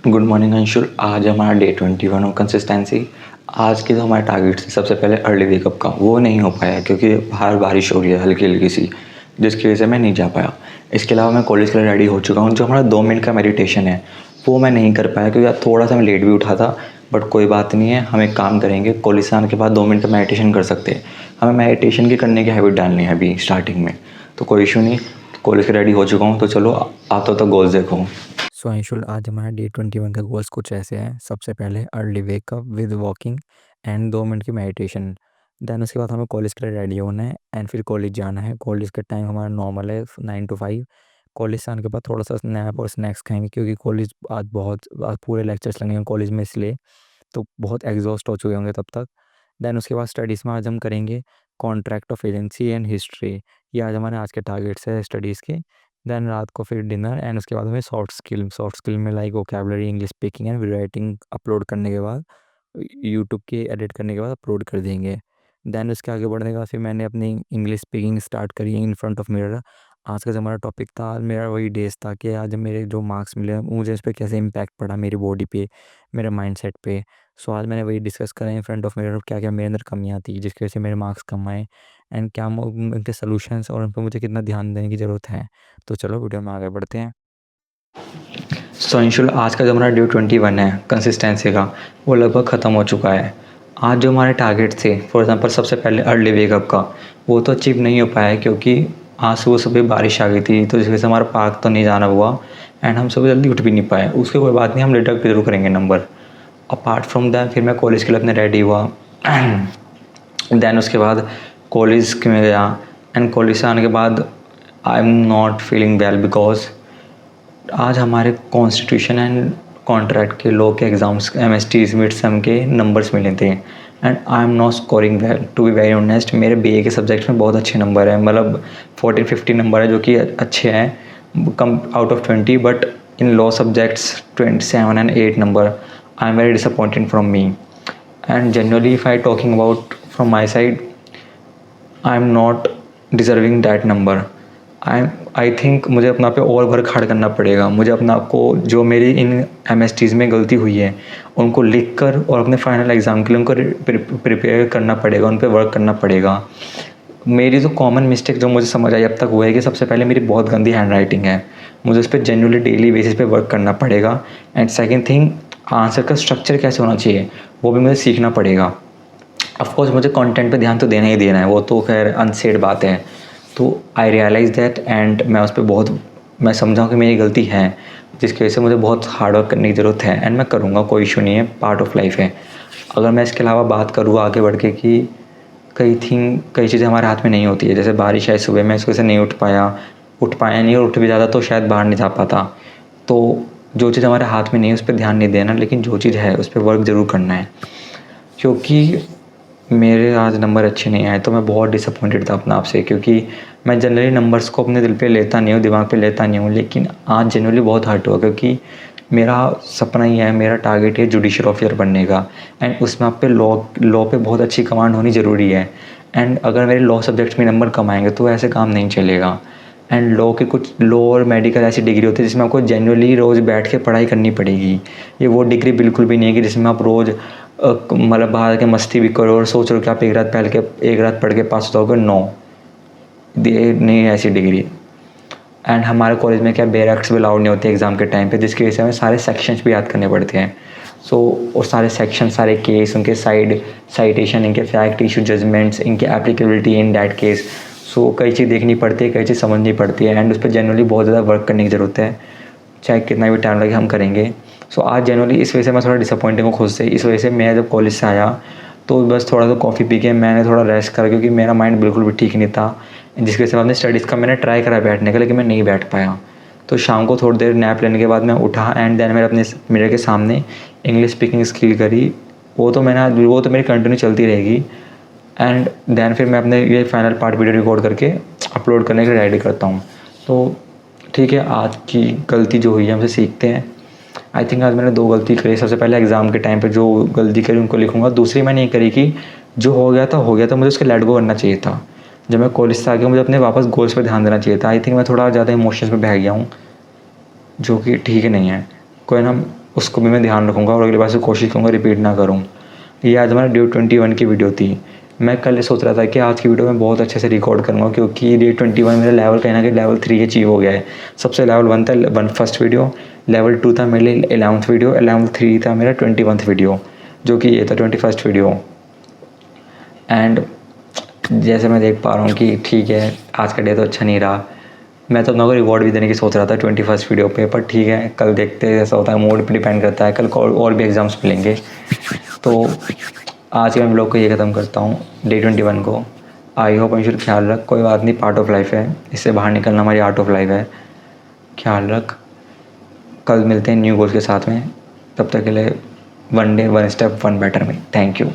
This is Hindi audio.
Good morning Anshul. आज हमारा डे 21 हो कंसिस्टेंसी। आज के जो हमारे टारगेट थे, सबसे पहले अर्ली वेकअप का वो नहीं हो पाया क्योंकि बाहर बारिश हो रही है हल्की हल्की सी, जिसकी वजह से मैं नहीं जा पाया। इसके अलावा मैं कॉलेज के लिए रेडी हो चुका हूँ। जो हमारा 2 मिनट का मेडिटेशन है वो मैं नहीं कर पाया क्योंकि आज थोड़ा सा मैं लेट भी उठा था। बट कोई बात नहीं है, हम एक काम करेंगे, कॉलेज से आने के बाद 2 मिनट का मेडिटेशन कर सकते हैं। हमें मेडिटेशन की करने की हैबिट डालनी है अभी स्टार्टिंग में, तो कोई इशू नहीं। कॉलेज के रेडी हो चुका हूँ, तो चलो आता तो गोल्स देखो। सो अंशुल, आज हमारा डे 21 का गोल्स कुछ ऐसे हैं। सबसे पहले early wake up with walking and 2 minute की मेडिटेशन। देन उसके बाद हमें कॉलेज के लिए रेडी होना है एंड फिर कॉलेज जाना है। कॉलेज का टाइम हमारा नॉर्मल है 9 to 5। कॉलेज से आने के बाद थोड़ा सा स्नैप और स्नैक्स खाएंगे क्योंकि कॉलेज आज पूरे लेक्चर्स लगेंगे कॉलेज में, इसलिए तो बहुत एग्जॉस्ट हो चुके होंगे तब तक। देन उसके बाद स्टडीज़ में आज हम करेंगे contract of agency and history. ये आज के टारगेट्स है स्टडीज़ के। देन रात को फिर डिनर एंड उसके बाद हमें सॉफ्ट स्किल में like vocabulary, English speaking and writing upload करने के बाद, यूट्यूब के एडिट करने के बाद अपलोड कर देंगे। देन उसके आगे बढ़ने के बाद फिर मैंने अपनी इंग्लिश स्पीकिंग स्टार्ट करी है इन फ्रंट ऑफ मिरर। आज का जो हमारा टॉपिक था, आज मेरा वही डेज था कि आज मेरे जो मार्क्स मिले मुझे इस पर कैसे इम्पैक्ट पड़ा मेरी बॉडी पे, मेरे माइंडसेट पे। सो आज मैंने वही डिस्कस करा इन फ्रंट ऑफ मिरर, क्या क्या मेरे अंदर कमियाँ थी जिसकी वजह से मेरे मार्क्स कम आए एंड क्या उनके सोल्यूशंस और उन पर मुझे कितना ध्यान देने की ज़रूरत है। तो चलो वीडियो में आगे बढ़ते हैं। सो अंशुल, आज का जो हमारा ड्यू 21 है कंसिस्टेंसी का, वो लगभग ख़त्म हो चुका है। आज जो हमारे टारगेट थे, फॉर एग्जांपल सबसे पहले अर्ली वेकअप का, वो तो अचीव नहीं हो पाया क्योंकि आज सुबह सुबह बारिश आ गई थी, तो जिस वजह से हमारा पार्क तो नहीं जाना हुआ एंड हम सुबह जल्दी उठ भी नहीं पाए। उसकी कोई बात नहीं, हम डिडक्ट भी जरूर करेंगे नंबर। अपार्ट फ्रॉम दैट फिर मैं कॉलेज के लिए अपने रेडी हुआ। दैन उसके बाद कॉलेज में गया एंड कॉलेज से आने के बाद I am not feeling well because आज हमारे कॉन्स्टिट्यूशन एंड कॉन्ट्रैक्ट के लॉ के एग्ज़ाम्स MSTs मिड सेम के नंबर्स मिले थे and I am not scoring well to be very honest. मेरे BA के सब्जेक्ट्स में बहुत अच्छे नंबर है, मतलब 14-15 नंबर है जो कि अच्छे हैं come out of 20, but in law subjects 27 and 8 number. I am very disappointed from me and generally if I talking about from my side, I am not deserving that number. I think मुझे अपना पे और वर्क हार्ड करना पड़ेगा। मुझे अपना आप को जो मेरी इन MSTs में गलती हुई है उनको लिख कर और अपने फाइनल एग्ज़ाम के लिए उनको प्रिपेयर करना पड़ेगा, उन पर वर्क करना पड़ेगा। मेरी जो कॉमन मिस्टेक जो मुझे समझ आई अब तक वो है कि सबसे पहले मेरी बहुत गंदी हैंड राइटिंग है, मुझे उस पर जेन्युइनली डेली बेसिस पे वर्क करना पड़ेगा। एंड सेकेंड थिंग, आंसर का स्ट्रक्चर कैसे होना चाहिए वो भी मुझे सीखना पड़ेगा। ऑफकोर्स मुझे कंटेंट पे ध्यान तो देना ही देना है, वो तो खैर अनसेड बात है। तो आई रियलाइज़ दैट एंड मैं उस पर बहुत, मैं समझाऊँ कि मेरी गलती है जिसकी वजह से मुझे बहुत हार्ड वर्क करने की ज़रूरत है एंड मैं करूँगा, कोई इशू नहीं है, पार्ट ऑफ लाइफ है। अगर मैं इसके अलावा बात करूँ आगे बढ़ के कि कई चीज़ें हमारे हाथ में नहीं होती है, जैसे बारिश है सुबह, मैं इस वजह से नहीं उठ पाया नहीं, और उठ भी ज़्यादा तो शायद बाहर नहीं जा पाता। तो जो चीज़ हमारे हाथ में नहीं है उस पर ध्यान नहीं देना, लेकिन जो चीज़ है उस पर वर्क ज़रूर करना है। क्योंकि मेरे आज नंबर अच्छे नहीं आए तो मैं बहुत डिसअपॉइंटेड था अपना आप से, क्योंकि मैं जनरली नंबर्स को अपने दिल पे लेता नहीं हूँ, दिमाग पे लेता नहीं हूँ, लेकिन आज जनरली बहुत हर्ट हुआ क्योंकि मेरा सपना ही है, मेरा टारगेट है जुडिशल ऑफिसर बनने का एंड उसमें आप पे लॉ पे बहुत अच्छी कमांड होनी ज़रूरी है। एंड अगर मेरे लॉ सब्जेक्ट्स में नंबर कम आएंगे तो ऐसे काम नहीं चलेगा। एंड लॉ के कुछ लॉ और मेडिकल ऐसी डिग्री होती है जिसमें आपको जेन्युइनली रोज़ बैठ के पढ़ाई करनी पड़ेगी। ये वो डिग्री बिल्कुल भी नहीं है कि जिसमें आप रोज़ मतलब बाहर के मस्ती भी करो और सोच रहे हो कि आप एक रात पढ़ के पास हो जाओगे। नो, ये नहीं है ऐसी डिग्री। एंड हमारे कॉलेज में क्या बैरक्स भी अलाउड नहीं होते एग्ज़ाम के टाइम पे, जिसकी वजह से हमें सारे सेक्शंस भी याद करने पड़ते हैं। और सारे सेक्शन, सारे केस, उनके साइटेशन, इनके फैक्ट, इशू, जजमेंट्स, इनके एप्लीकेबिलिटी इन दैट केस। कई चीज़ देखनी पड़ती है, कई चीज़ समझनी पड़ती है एंड उस पर जनरली बहुत ज़्यादा वर्क करने की ज़रूरत है, चाहे कितना भी टाइम लगे हम करेंगे। आज जनरली इस वजह से मैं थोड़ा डिसअपॉइंटिंग हूँ खुद से। इस वजह से मैं जब कॉलेज से आया तो बस थोड़ा सा कॉफ़ी पी के मैंने थोड़ा रेस्ट करा क्योंकि मेरा माइंड बिल्कुल भी ठीक नहीं था, जिसकी वजह से अपने स्टडीज़ का मैंने ट्राई करा बैठने का, लेकिन मैं नहीं बैठ पाया। तो शाम को थोड़ी देर नैप लेने के बाद मैं उठा एंड देन मैंने अपने मिरर के सामने इंग्लिश स्पीकिंग स्किल करी। वो तो मेरी कंटिन्यू चलती रहेगी। एंड देन फिर मैं अपने ये फाइनल पार्ट वीडियो रिकॉर्ड करके अपलोड करने के लिए रेडी करता हूँ। तो ठीक है, आज की गलती जो हुई है हमसे सीखते हैं। आई थिंक आज मैंने 2 गलती करी। सबसे पहले एग्ज़ाम के टाइम पे जो गलती करी उनको लिखूँगा। दूसरी मैंने ये करी कि जो हो गया था, मुझे उसके लेट गो करना चाहिए था। जब मैं कॉलेज से आ गया मुझे अपने वापस गोल्स पे ध्यान देना चाहिए था। आई थिंक मैं थोड़ा ज़्यादा इमोशंस में बह गया हूँ, जो कि ठीक नहीं है। कोई ना, उसको भी मैं ध्यान रखूँगा और अगली बार से कोशिश करूँगा रिपीट ना करूँ। ये आज हमारा डे 21 की वीडियो थी। मैं कल सोच रहा था कि आज की वीडियो मैं बहुत अच्छे से रिकॉर्ड करूँगा, क्योंकि डे 21 मेरा लेवल कहीं न कहीं लेवल 3 अचीव हो गया है। सबसे लेवल 1 था फर्स्ट वीडियो, लेवल 2 था मेरे लिए 11th वीडियो, लेवल 3 था मेरा 21th वीडियो, जो कि ये था 21st वीडियो। एंड जैसे मैं देख पा रहा हूँ कि ठीक है, आज का डे तो अच्छा नहीं रहा। मैं तो अपना को रिवॉर्ड भी देने की सोच रहा था 21st वीडियो पे, पर ठीक है, कल देखते हैं जैसा होता है, मूड पे डिपेंड करता है। कल को और भी एग्ज़ाम्स मिलेंगे। तो आज के मैं ब्लॉग को ये ख़त्म करता हूँ, डे 21 को। आई होप अंशुल ख्याल रख, कोई बात नहीं, पार्ट ऑफ लाइफ है, इससे बाहर निकलना हमारी आर्ट ऑफ लाइफ है। ख्याल रख, कल मिलते हैं न्यू गोल्स के साथ में। तब तक के लिए one day one step one better में। Thank you.